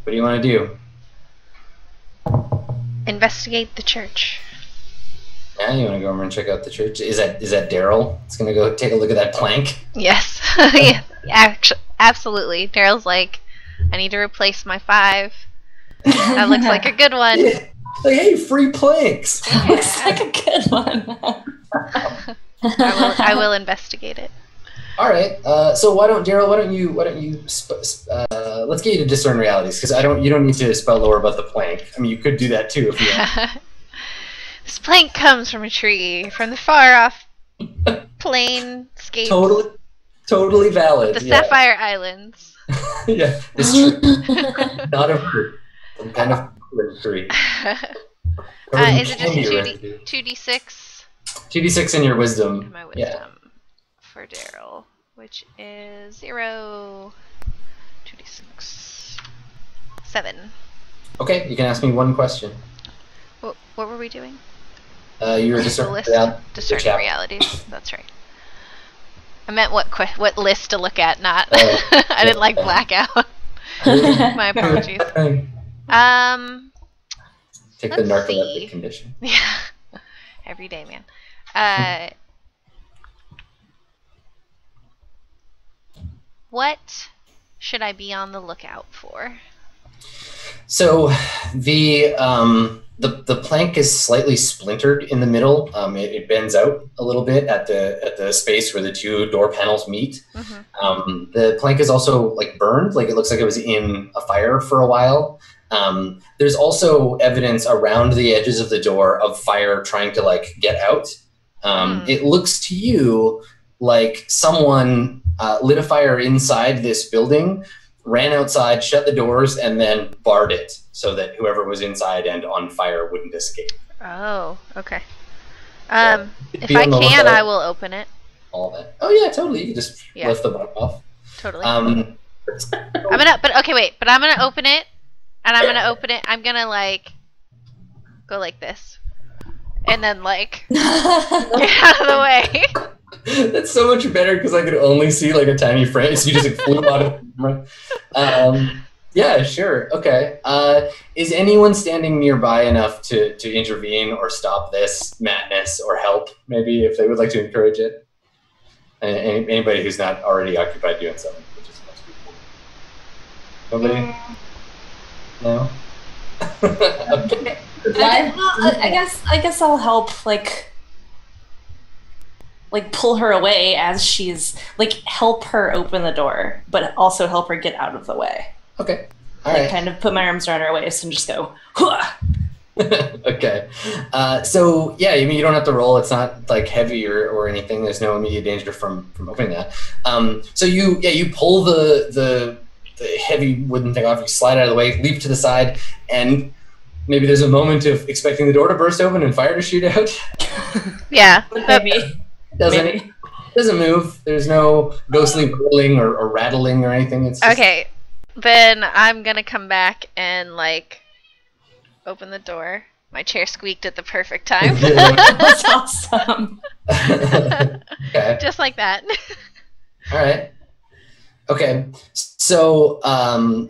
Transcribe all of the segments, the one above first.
What do you want to do? Investigate the church. Yeah, you want to go over and check out the church? Is that Daryl? It's gonna go take a look at that plank. Yes. Yeah, actually, absolutely. Daryl's like, I need to replace my 5. That looks like a good one. Yeah. Like, hey, free planks. Yeah. Looks like a good one. I will investigate it. All right. So Daryl? Why don't you let's get you to discern realities, because you don't need to spell lore about the plank. I mean, you could do that too if you want. This plank comes from a tree from the far off planescape. Totally valid. The Sapphire Islands. Yeah, it's true. Not a fruit. Some kind of tree. Is it just 2d6? 2d6 in your wisdom. My wisdom for Daryl, which is 0. 2d6. 7. Okay, you can ask me one question. What were we doing? You were discerning realities. That's right. I meant what list to look at, not. I didn't like blackout. My apologies. Take the narcoleptic condition. Yeah, every day, man. What should I be on the lookout for? So the plank is slightly splintered in the middle. It bends out a little bit at the space where the 2 door panels meet. Mm-hmm. The plank is also like burned, like it looks like it was in a fire for a while. There's also evidence around the edges of the door of fire trying to like get out. It looks to you like someone lit a fire inside this building, ran outside, shut the doors, and then barred it so that whoever was inside and on fire wouldn't escape. Oh, okay. So, if I can, I will open it. All that. Oh yeah, totally. You can just lift the bottom off. Totally. I'm gonna open it, and I'm gonna like go like this, and then like get out of the way. That's so much better because I could only see like a tiny frame, so you just like, flew out of the camera. Yeah, sure. Okay. Is anyone standing nearby enough to intervene or stop this madness or help, maybe, if they would like to encourage it? Anybody who's not already occupied doing something, which is most people. Nobody? No? Okay. I guess I'll help, like pull her away as she's, like, help her open the door, but also help her get out of the way. Okay. All right. Kind of put my arms around her waist and just go, hooah! Okay. So, yeah, I mean, you don't have to roll. It's not, like, heavy or anything. There's no immediate danger from opening that. So you pull the heavy wooden thing off, you slide out of the way, leap to the side, and maybe there's a moment of expecting the door to burst open and fire to shoot out. Yeah. Maybe. Doesn't move. There's no ghostly whirling or rattling or anything. It's just... Okay. Then I'm gonna come back and like open the door. My chair squeaked at the perfect time. That's awesome. Okay. Just like that. All right. Okay. So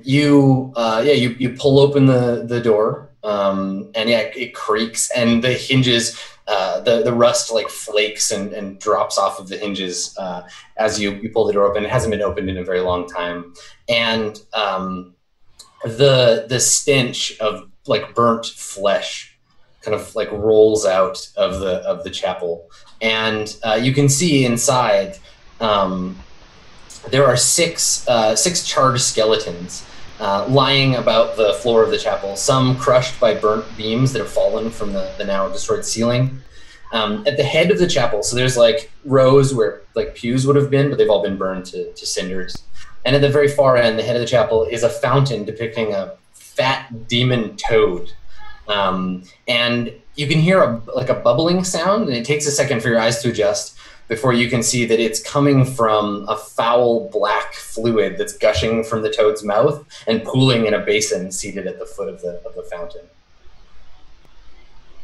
you pull open the door, and it creaks, and the hinges. The rust like flakes and drops off of the hinges as you pull the door open. It hasn't been opened in a very long time, and the stench of like burnt flesh kind of like rolls out of the chapel, and you can see inside there are six charred skeletons. Lying about the floor of the chapel, some crushed by burnt beams that have fallen from the now destroyed ceiling. At the head of the chapel, so there's like rows where like pews would have been, but they've all been burned to cinders. And at the very far end, the head of the chapel, is a fountain depicting a fat demon toad. And you can hear a bubbling sound, and it takes a second for your eyes to adjust before you can see that it's coming from a foul black fluid that's gushing from the toad's mouth and pooling in a basin seated at the foot of the fountain.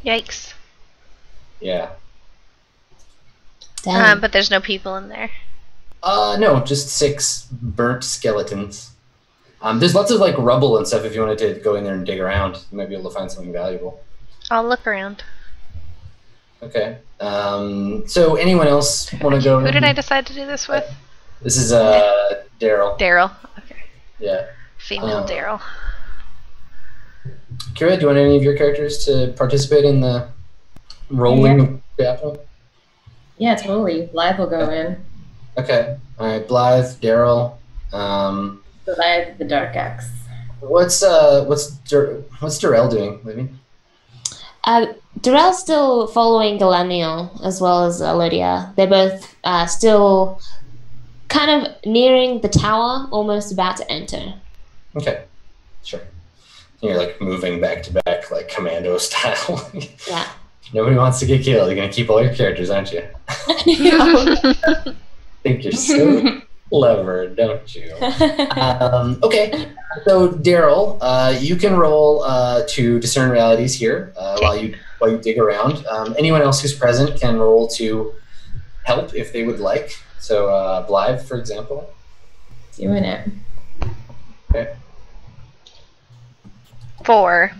Yikes. Yeah. But there's no people in there. No, just 6 burnt skeletons. There's lots of like rubble and stuff if you wanted to go in there and dig around. You might be able to find something valuable. I'll look around. Okay. So anyone else want to go? Who did I decide to do this with? This is Daryl. Daryl. Okay. Yeah. Female Daryl. Kira, do you want any of your characters to participate in the rolling of the apple? Yeah, totally. Blythe will go in. Okay. All right. Blythe, Daryl. Blythe, the Dark Axe. What's Daryl doing, Libby? Daryl's still following Galenial as well as Lydia. They're both still kind of nearing the tower, almost about to enter. Okay. Sure. You're like moving back to back, like commando style. Yeah. Nobody wants to get killed. You're gonna keep all your characters, aren't you? Think you're so clever, don't you? Okay. So Daryl, you can roll to discern realities here while you dig around. Anyone else who's present can roll to help if they would like. So Blythe, for example. Doing it. Okay. 4.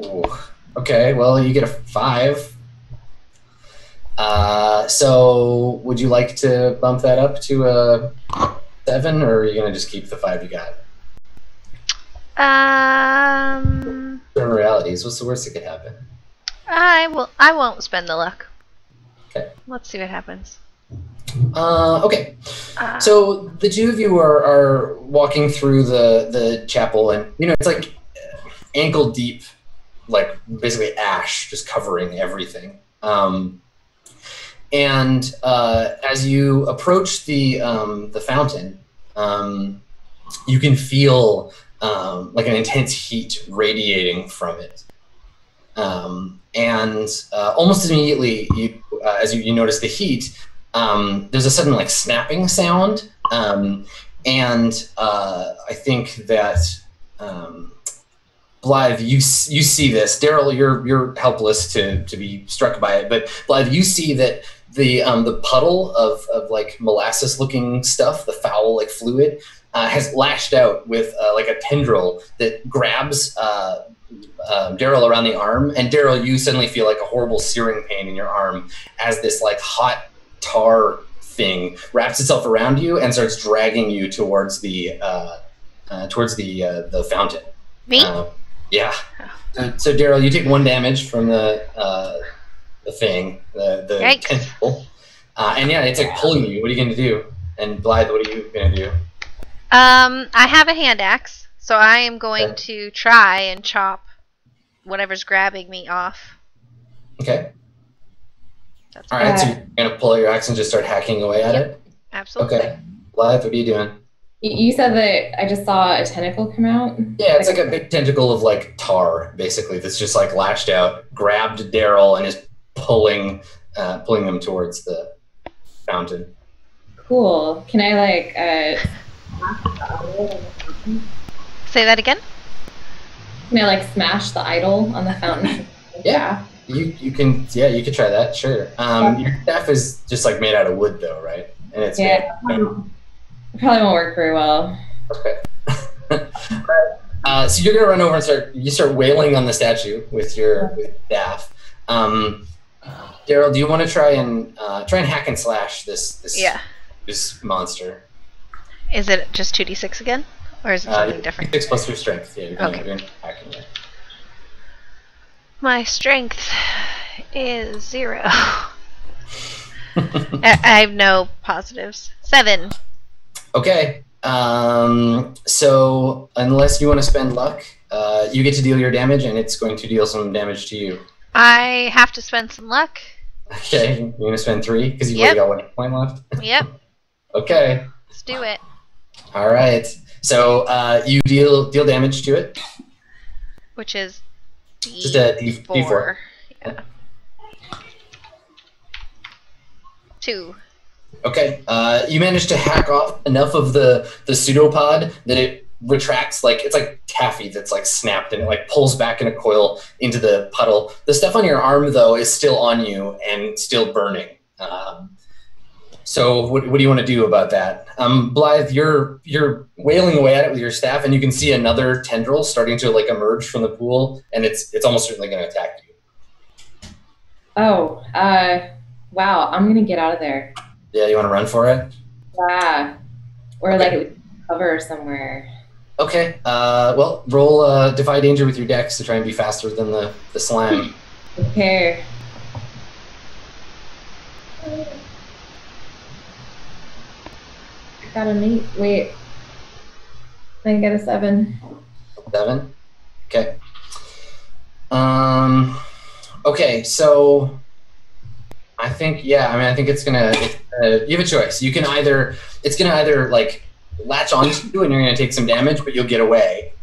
Ooh. Okay, well, you get a 5. So would you like to bump that up to a 7, or are you going to just keep the 5 you got? Certain realities, what's the worst that could happen? I won't spend the luck. Okay. Let's see what happens. Okay. So the two of you are walking through the chapel, and it's like ankle deep, like basically ash just covering everything. And as you approach the fountain, you can feel like an intense heat radiating from it. And almost immediately, as you notice the heat, there's a sudden like snapping sound. And I think that Blythe, you see this. Daryl, you're helpless to be struck by it, but Blythe, you see that the puddle of like molasses looking stuff, the foul like fluid, has lashed out with like a tendril that grabs Daryl around the arm, and Daryl, you suddenly feel like a horrible searing pain in your arm as this like hot tar thing wraps itself around you and starts dragging you towards the fountain. Me? Yeah. So Daryl, you take 1 damage from the thing, the tentacle, and yeah, it's like pulling you. What are you going to do? And Blythe, what are you going to do? I have a hand axe, so I am going to try and chop whatever's grabbing me off. Okay. That's all right. So you're going to pull out your axe and just start hacking away at it. Absolutely. Okay. Blythe, what are you doing? You said that I just saw a tentacle come out? Yeah, it's like a big tentacle of like tar, basically, that's just like lashed out, grabbed Daryl, and is pulling them towards the fountain. Cool. Can I like say that again? Can I like smash the idol on the fountain? Yeah. You can try that, sure. Your staff is just like made out of wood though, right? And it's it probably won't work very well. Okay. So you're gonna run over and start wailing on the statue with your staff. Daryl, do you want to try and hack and slash this monster? Is it just 2d6 again, or is it something different? 6 plus your strength. Yeah, you're okay. You're hacking it. My strength is 0. I have no positives. 7. Okay. So unless you want to spend luck, you get to deal your damage, and it's going to deal some damage to you. I have to spend some luck. Okay, you're going to spend 3 because you've only got 1 point left? Yep. Okay. Let's do it. All right. So you deal damage to it. Which is just a D4. Yeah. 2. Okay. You managed to hack off enough of the pseudopod that it retracts, like it's like taffy that's like snapped, and it like pulls back in a coil into the puddle. The stuff on your arm though is still on you and still burning. So what do you want to do about that? Blythe, you're wailing away at it with your staff, and you can see another tendril starting to like emerge from the pool, and it's almost certainly going to attack you. Oh, wow. I'm going to get out of there. Yeah, you want to run for it? Yeah. Or like cover somewhere. Okay. Well, roll Defy Danger with your dex to try and be faster than the slime. Okay. Got an 8. Wait. I get a 7. 7? Okay. Okay, so I think you have a choice. You can it's gonna either like latch onto you and you're gonna take some damage, but you'll get away.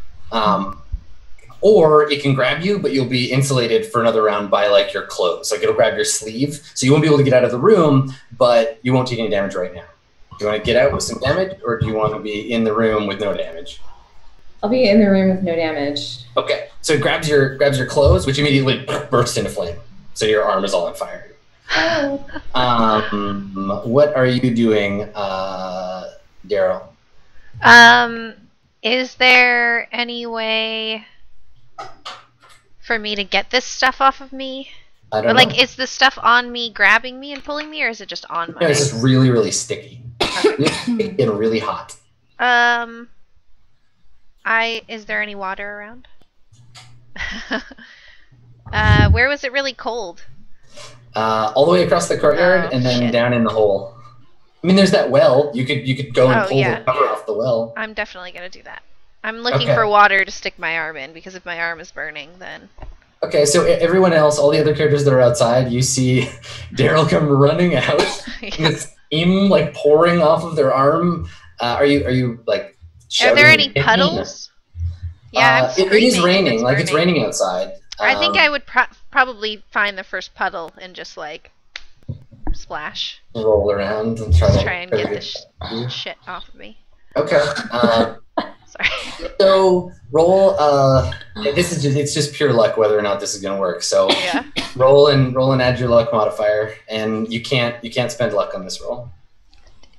Or it can grab you, but you'll be insulated for another round by like your clothes. Like it'll grab your sleeve, so you won't be able to get out of the room, but you won't take any damage right now. Do you want to get out with some damage, or do you want to be in the room with no damage? I'll be in the room with no damage. Okay, so it grabs your clothes, which immediately bursts into flame. So your arm is all on fire. What are you doing, Daryl? Is there any way for me to get this stuff off of me? I don't know. Like, is the stuff on me grabbing me and pulling me, or is it just on my? No, it's just really, really sticky. Really sticky and really hot. Is there any water around? Where was it really cold? All the way across the courtyard and then down in the hole. I mean, there's that well. You could go and pull the cover off the well. I'm definitely gonna do that. I'm looking for water to stick my arm in, because if my arm is burning, then... Okay, so everyone else, all the other characters that are outside, you see Daryl come running out with steam like pouring off of their arm. Are you like shouting? Are there any puddles? Yeah, it is raining. Like it's raining outside. I think I would probably find the first puddle and just like splash. Roll around and try and get this shit off of me. Okay. Sorry. So roll. It's just pure luck whether or not this is gonna work. So yeah. roll and add your luck modifier, and you can't spend luck on this roll.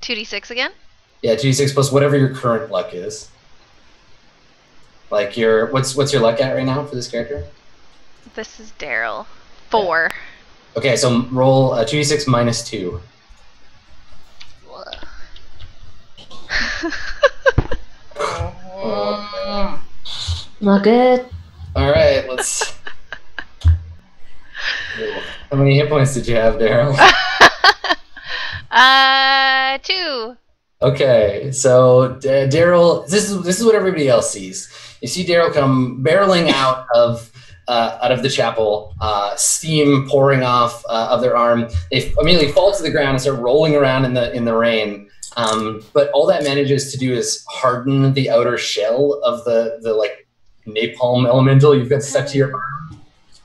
2d6 again. Yeah, 2d6 plus whatever your current luck is. Like what's your luck at right now for this character? This is Daryl. 4. Okay, so roll 2d6 minus 2. Not good. All right, let's. How many hit points did you have, Daryl? 2. Okay, so Daryl, this is what everybody else sees. You see Daryl come barreling out of the chapel, steam pouring off of their arm. They immediately fall to the ground and start rolling around in the rain. But all that manages to do is harden the outer shell of the like napalm elemental you've got stuck to your arm,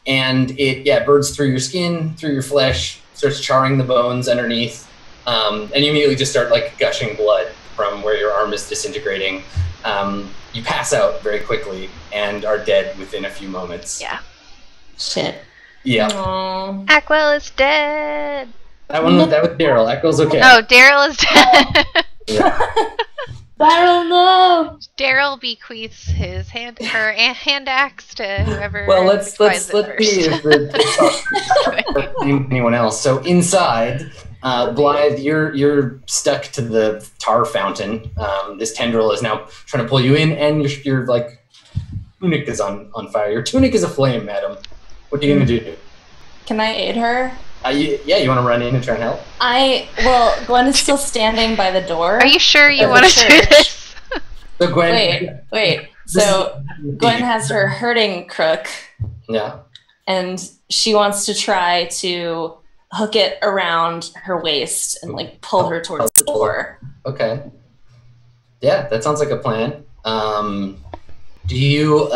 and it burns through your skin, through your flesh, starts charring the bones underneath, and you immediately just start like gushing blood from where your arm is disintegrating. You pass out very quickly and are dead within a few moments. Yeah. Shit. Yeah. Aww. Aquel is dead. That was Daryl. Echo's okay. Oh, Daryl is dead. Yeah. Daryl, no. Daryl bequeaths her hand axe to whoever. Well, let's finds see if anyone else. So inside, Blythe, you're stuck to the tar fountain. This tendril is now trying to pull you in, and your like tunic is on fire. Your tunic is aflame, madam. What are you gonna do? Can I aid her? You want to run in and try and help? Gwen is still standing by the door. Are you sure you want to do this? So Gwen, wait. So Gwen has her hurting crook. Yeah. And she wants to try to hook it around her waist and like pull her towards the door. Okay. Yeah, that sounds like a plan. Do you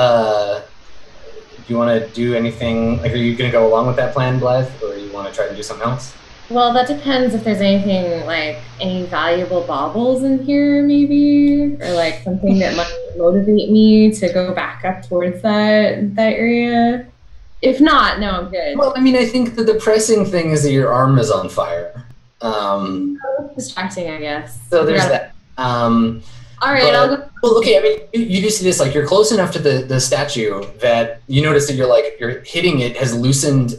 want to do anything? Like, are you going to go along with that plan, Blythe, or you want to try to do something else? Well, that depends if there's anything, like, any valuable baubles in here, maybe? Or, like, something that might motivate me to go back up towards that area. If not, no, I'm good. Well, I mean, I think the depressing thing is that your arm is on fire. Distracting, I guess. So there's that. All right, I'll go. Well, okay, I mean, you do see this, like, you're close enough to the statue that you notice that you're hitting it has loosened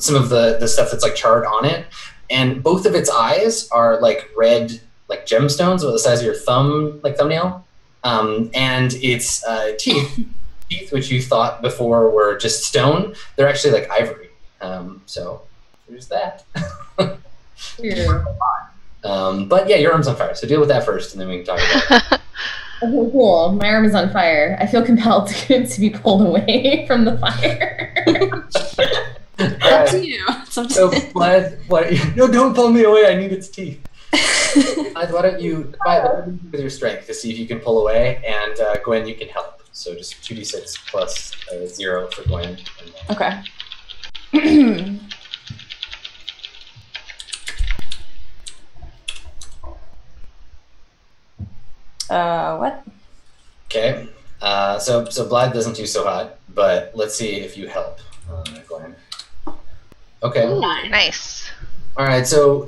some of the stuff that's, like, charred on it. And both of its eyes are, like, red, like, gemstones about the size of your thumbnail. And its teeth, which you thought before were just stone, they're actually, like, ivory. So there's that. Yeah. But yeah, your arm's on fire, so deal with that first, and then we can talk about it. Okay, cool. My arm is on fire. I feel compelled to be pulled away from the fire. Up to you. So, Blythe, no, don't pull me away. I need its teeth. Blythe, why don't you with your strength to see if you can pull away, and Gwen, you can help. So just 2d6 plus 0 for Gwen. Okay. What? Okay. So Blythe doesn't do so hot, but let's see if you help, Gwen. Okay. Ooh, nice. All right. So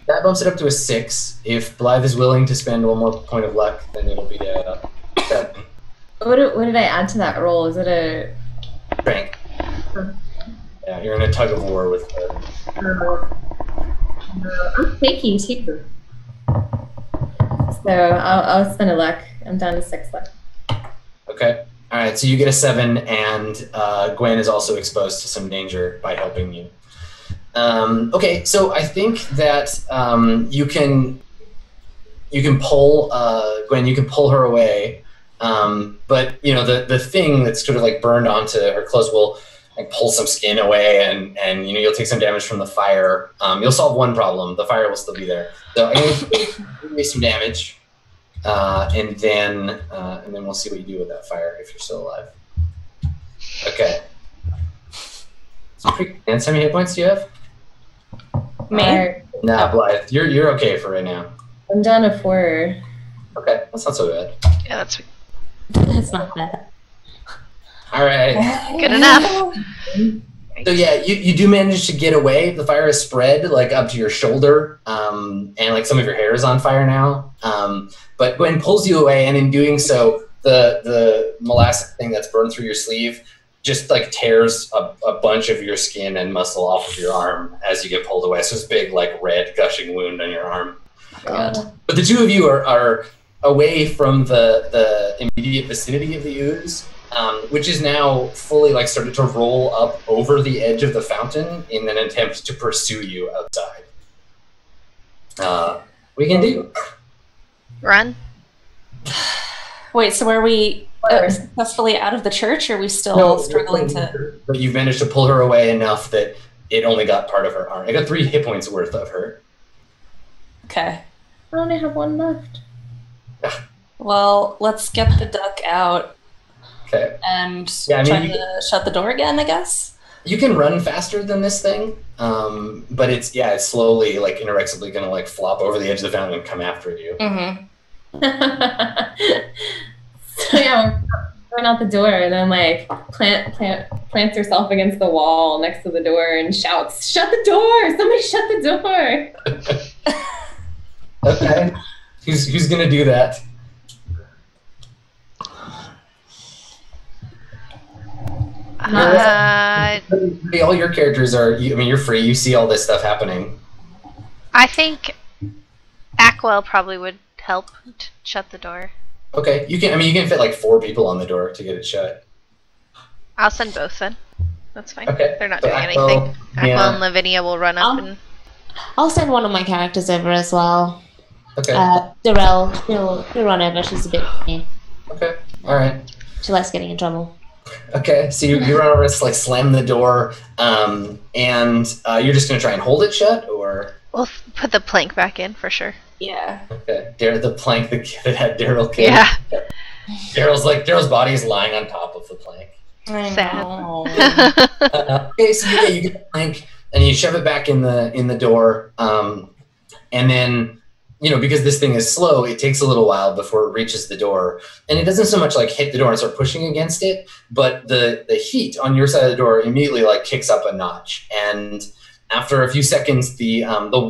that bumps it up to a 6. If Blythe is willing to spend one more point of luck, then it'll be a 7. What did I add to that roll? Is it a Strength. Yeah, you're in a tug of war with her. I'm shaky too. So I'll spend a luck. I'm down to 6 luck. Okay. All right. So you get a 7, and Gwen is also exposed to some danger by helping you. Okay. So I think that you can pull Gwen. You can pull her away. But you know the thing that's sort of like burned onto her clothes will like pull some skin away, and you know you'll take some damage from the fire. You'll solve one problem. The fire will still be there. So I'm going to give you some damage, and then we'll see what you do with that fire if you're still alive. Okay. So how many hit points do you have? Me? Nah, Blythe, you're okay for right now. I'm down to 4. Okay, that's not so bad. Yeah, that's That's not bad. All right. good enough. So yeah, you do manage to get away. The fire is spread like up to your shoulder, and like some of your hair is on fire now. But Gwen pulls you away, and in doing so, the molasses thing that's burned through your sleeve just like tears a bunch of your skin and muscle off of your arm as you get pulled away. So it's a big like red gushing wound on your arm. God. But the two of you are away from the immediate vicinity of the ooze, which is now fully like started to roll up over the edge of the fountain in an attempt to pursue you outside. What are you gonna do? Run. Wait, so are we successfully out of the church, or are we still struggling to... But you've managed to pull her away enough that it only got part of her arm. I got 3 hit points worth of her. Okay. I only have 1 left. Well, let's get the duck out Okay. and Yeah, I mean, try to shut the door again, I guess. You can run faster than this thing, but it's slowly, like, inexorably going to, like, flop over the edge of the fountain and come after you. Mm-hmm. So yeah, we're going out the door, and then like plants herself against the wall next to the door and shouts, "Shut the door! Somebody shut the door!" Okay. Who's going to do that? All your characters are, you're free. You see all this stuff happening. I think Aquel probably would help to shut the door. Okay. You can fit like 4 people on the door to get it shut. I'll send both then. That's fine. Okay. They're not So doing Aquel, anything. Aquel yeah. and Lavinia will run up and... I'll send one of my characters over as well. Okay. Daryl, she'll run over. She's a bit mean. Okay. All right. She likes getting in trouble. Okay. So you run over to like slam the door, and you're just gonna try and hold it shut, or? We'll put the plank back in for sure. Yeah. Okay. The plank that had Daryl killed. Yeah. Daryl's body is lying on top of the plank. I Sad. know. Okay, so you get the plank and you shove it back in the door, and then because this thing is slow, it takes a little while before it reaches the door, and it doesn't so much like hit the door and start pushing against it, but the heat on your side of the door immediately like kicks up a notch, and After a few seconds, the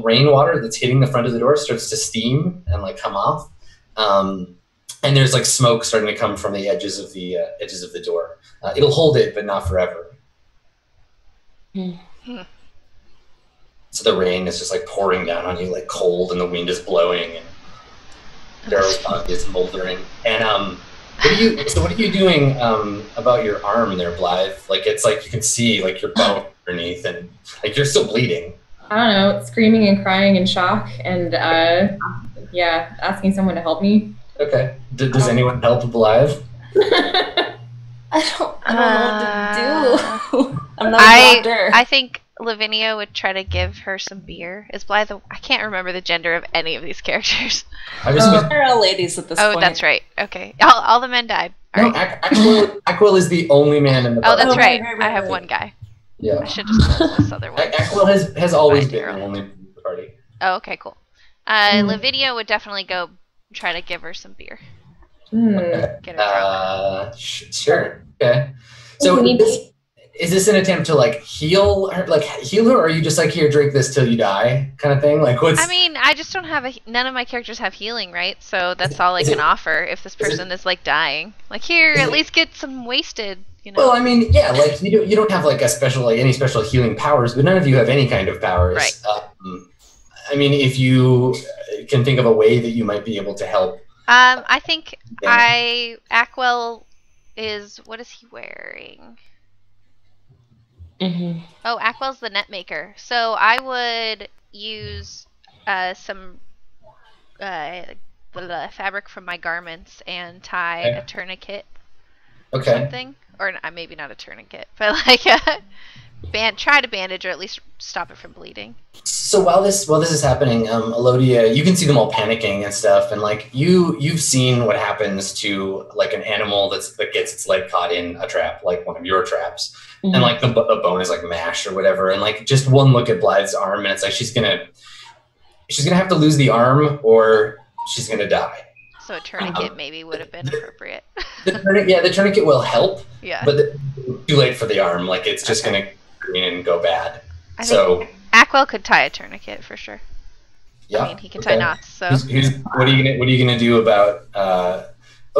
rainwater that's hitting the front of the door starts to steam and like come off, and there's like smoke starting to come from the edges of the door. It'll hold it, but not forever. So the rain is just like pouring down on you, like cold, and the wind is blowing, and Daryl's body is moldering. And what are you doing about your arm there, Blythe? Like it's like you can see like your bone underneath, and like you're still bleeding. I don't know, screaming and crying in shock, and asking someone to help me. Okay. Does anyone help Blythe? I don't know what to do. I'm not a doctor. I think Lavinia would try to give her some beer. Is Blythe? I can't remember the gender of any of these characters. They're all ladies at this point. Oh, that's right. Okay. All the men died. All right. Aquil is the only man in the party. Oh, that's right. I have one guy. Yeah. I should just close this other one. Aquil has always been the only man in the party. Oh, okay, cool. Lavinia would definitely go try to give her some beer. Get her sure. Okay. So is this an attempt to like heal her, or are you just like, here, drink this till you die, kind of thing? Like, what's? I mean, I just don't have none of my characters have healing, right? So that's all I can offer if this person is like dying. Like, here, at least get some wasted. You know? Well, I mean, yeah, like you don't have like any special healing powers, but none of you have any kind of powers. Right. I mean, if you can think of a way that you might be able to help. I think Aquel is, what is he wearing? Oh, Aquel's the net maker. So I would use some fabric from my garments and tie a tourniquet or something. Or maybe not a tourniquet, but like try to bandage or at least stop it from bleeding. So while this is happening, Elodia, you can see them all panicking and stuff, and like you've seen what happens to like an animal that gets its leg caught in a trap, like one of your traps, and like the bone is like mashed or whatever, and like just one look at Blythe's arm, and it's like she's gonna have to lose the arm or she's gonna die. So a tourniquet maybe would have been appropriate. The tourniquet will help. Yeah. But too late for the arm. Like it's just gonna green and go bad. I think Aquel could tie a tourniquet for sure. Yeah. I mean, he can tie knots. So. What are you gonna do about?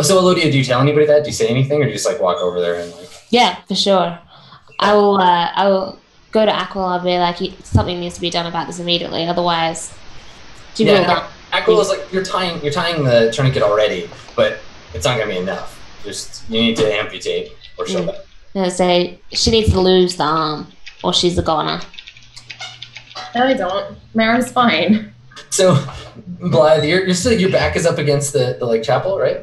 So Elodia, do you tell anybody that? Do you say anything, or do you just like walk over there and like? Yeah, for sure. I will go to Aquel. I'll be like, something needs to be done about this immediately. Otherwise, Aquil is like, you're tying the tourniquet already, but it's not gonna be enough. You need to amputate or something. I say she needs to lose the arm, or she's a goner. No, I don't. My arm's fine. So, Blythe, your back is up against the like chapel, right?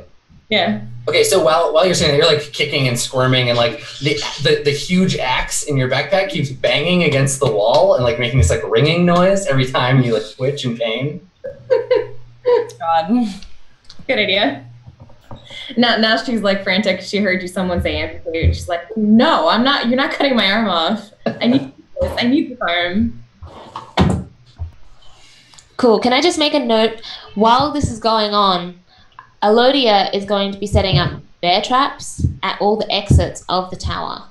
Yeah. Okay, so while you're saying that, you're like kicking and squirming, and like the huge axe in your backpack keeps banging against the wall and like making this like ringing noise every time you like twitch in pain. God. Good idea. Now she's like frantic. She heard someone say amputate. She's like, no, I'm not. You're not cutting my arm off. I need this. I need this arm. Cool. Can I just make a note? While this is going on, Elodia is going to be setting up bear traps at all the exits of the tower.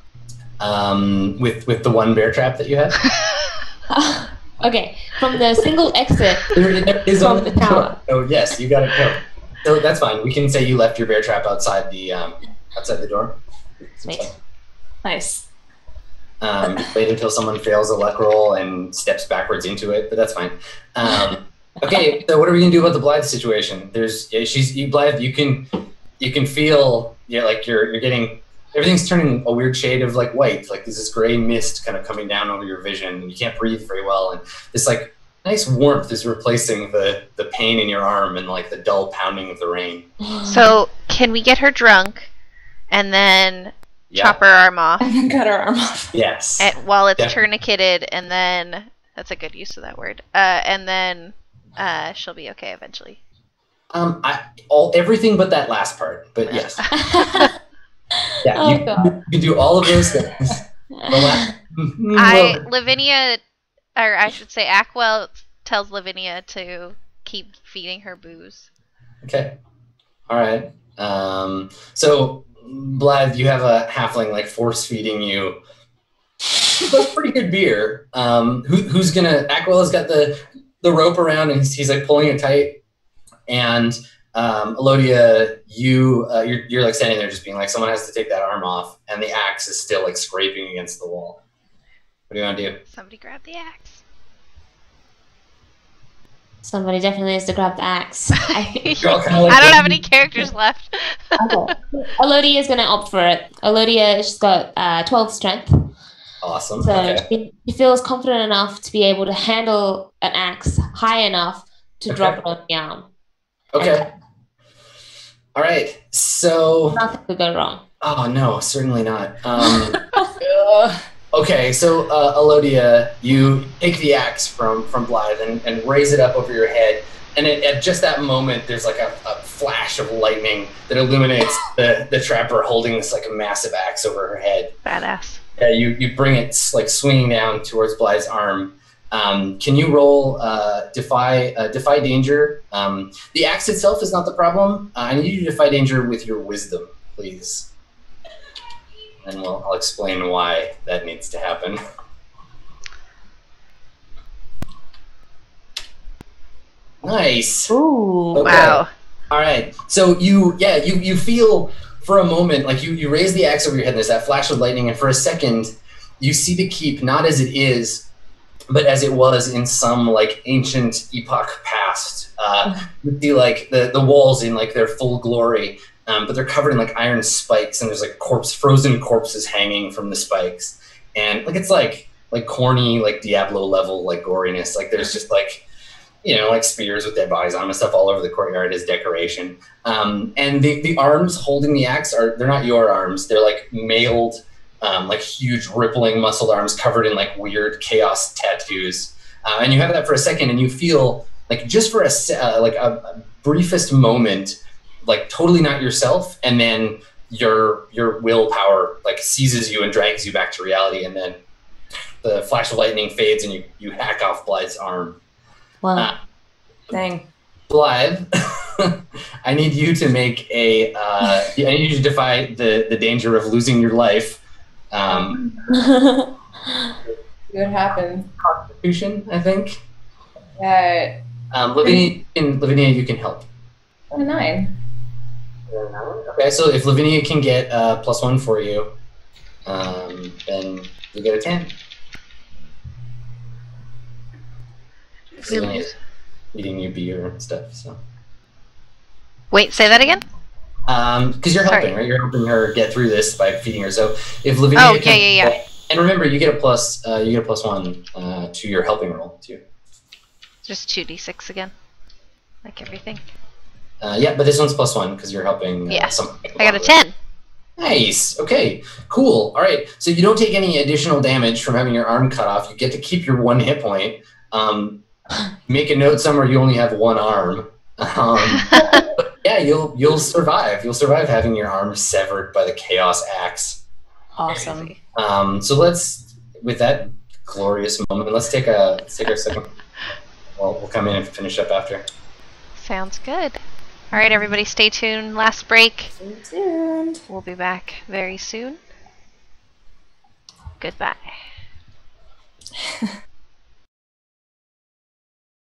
With the one bear trap that you have? Okay, from the single exit there is from the tower. Oh yes, you got it covered. So that's fine. We can say you left your bear trap outside the door. Sweet. Nice. Wait until someone fails a luck roll and steps backwards into it, but that's fine. Okay, so what are we gonna do about the Blythe situation? Blythe. You can feel like you're getting. Everything's turning a weird shade of like white, like there's this gray mist kind of coming down over your vision, and you can't breathe very well, and this like nice warmth is replacing the pain in your arm and like the dull pounding of the rain. So can we get her drunk and then chop her arm off? And then cut her arm off. Yes. While it's tourniqueted, and then that's a good use of that word. And then she'll be okay eventually. Everything but that last part, but yes. Yeah, you can do all of those things. Lavinia, or I should say Aquel, tells Lavinia to keep feeding her booze. Okay. All right. So, Blythe, you have a halfling like force feeding you That's pretty good beer. Who's gonna? Aquila's got the rope around, and he's like pulling it tight. And Elodia, you're like standing there, just being like, someone has to take that arm off, and the axe is still like scraping against the wall. What do you want to do? Somebody grab the axe. Somebody definitely has to grab the axe. I don't have any characters left. Okay. Elodia is going to opt for it. Elodia, she's got 12 strength. Awesome. So okay. she feels confident enough to be able to handle an axe high enough to drop it on the arm. Okay. All right. So nothing could go wrong. Oh no, certainly not. Okay, so Elodia, you take the axe from Blythe and raise it up over your head, and at just that moment, there's like a flash of lightning that illuminates the trapper holding this like a massive axe over her head. Badass. You bring it like swinging down towards Blythe's arm. Can you roll defy danger? The axe itself is not the problem. I need you to defy danger with your wisdom, please. And I'll explain why that needs to happen. Nice. Ooh. Okay. Wow. All right. So you feel for a moment like you raise the axe over your head. And there's that flash of lightning, and for a second, you see the keep not as it is, but as it was in some like ancient epoch past. You see like the walls in like their full glory. But they're covered in like iron spikes, and there's like frozen corpses hanging from the spikes, and like it's like corny like Diablo level like goriness. Like there's just like like spears with dead bodies on them and stuff all over the courtyard as decoration. And the arms holding the axe they're not your arms. They're like mailed, like huge rippling muscled arms covered in like weird chaos tattoos. And you have that for a second, and you feel like just for a briefest moment. Like totally not yourself, and then your willpower like seizes you and drags you back to reality, and then the flash of lightning fades, and you hack off Blythe's arm. Wow. Dang. Blythe, I need you to make I need you to defy the danger of losing your life. See what happens. Constitution, I think. Lavinia, you can help. 9. Okay, so if Lavinia can get +1 for you, then you get a 10. Lavinia's eating you beer and stuff. So. Wait, say that again. Because you're helping, right? You're helping her get through this by feeding her. So if Lavinia, yeah. And remember, you get a +1 to your helping roll too. Just 2d6 again, like everything. Yeah, but this one's +1 because you're helping. Yeah, I got a 10. Nice. Okay, cool. All right, so you don't take any additional damage from having your arm cut off. You get to keep your 1 hit point. Make a note somewhere you only have 1 arm. But yeah, you'll survive. You'll survive having your arm severed by the chaos axe. Awesome. So with that glorious moment, let's take our second. We'll come in and finish up after. Sounds good. All right, everybody, stay tuned. Last break. Stay tuned. We'll be back very soon. Goodbye.